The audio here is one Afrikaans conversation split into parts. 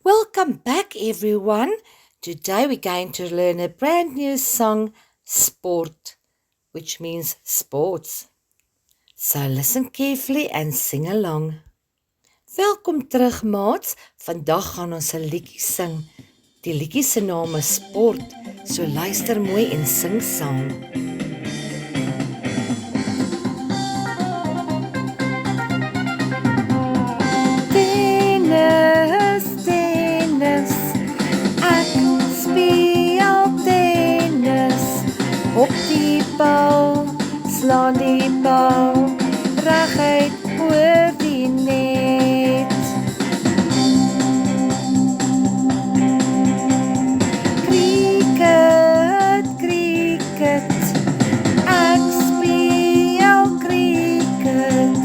Welcome back, everyone. Today we're going to learn a brand new song, Sport, which means sports. So listen carefully and sing along. Welkom terug, maats. Vandag gaan ons 'n liedjie sing. Die liedjie se naam is Sport. So luister mooi en sing saam. Tennis, tennis. Ek speel tennis. Op die bal, slaan die bal reguit oor die net. Cricket, cricket. Ek speel cricket.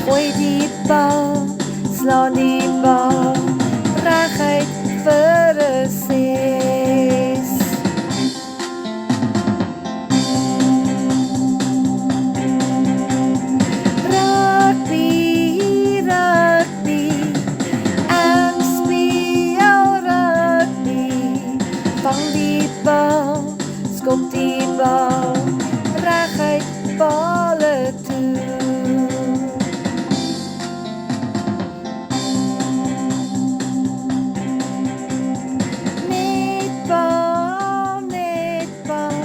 Gooi die bal, slaan die bal reguit vir 'n 6. Rugby, rugby. Ek speel rugby. Vang die bal, skop die bal reguit balle toe. Netbal, netbal.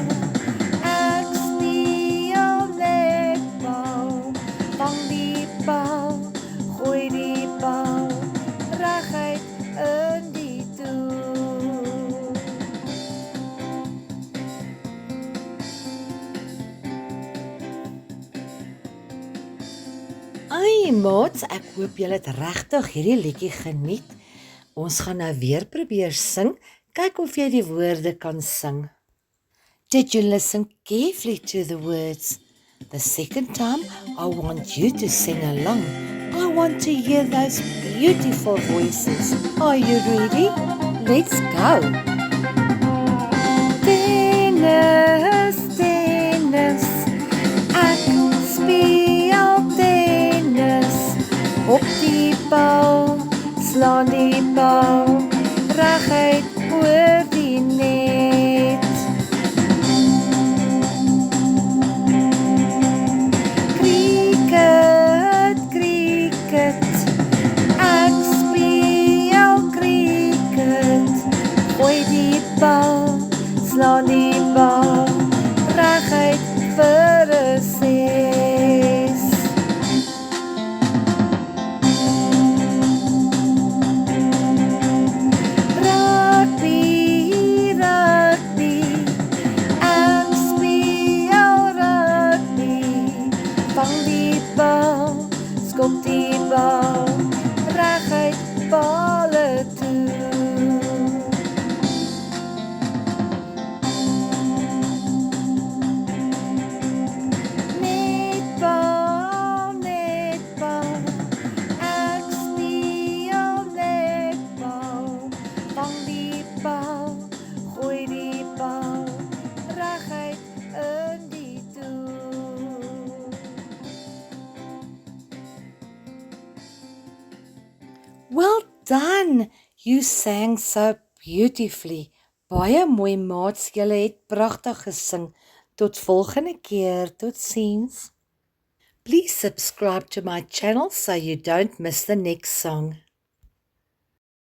Ek speel netbal. Vang die bal, gooi die bal reguit in die doel. Ai maats, ek hoop julle het regtig hierdie liedjie geniet. Ons gaan nou weer probeer sing. Kyk of jy die woorde kan sing. Did you listen carefully to the words? The second time, I want you to sing along. I want to hear those beautiful voices. Are you ready? Let's go. Tennis, tennis. Ek speel tennis. Op die bal, slaan die bal reguit oor die net. Cricket, cricket. Ek speel cricket. Gooi die bal, slaan die bal reguit vir 'n 6. Rugby, rugby. Ek speel rugby. Vang die bal, skop die bal reguit balle toe. Netbal, netbal. Ek speel netbal. Vang die bal, gooi die bal reguit in die doel. Well done! You sang so beautifully. Baie mooi maats, julle het pragtig gesing. Tot volgende keer, totsiens. Please subscribe to my channel so you don't miss the next song.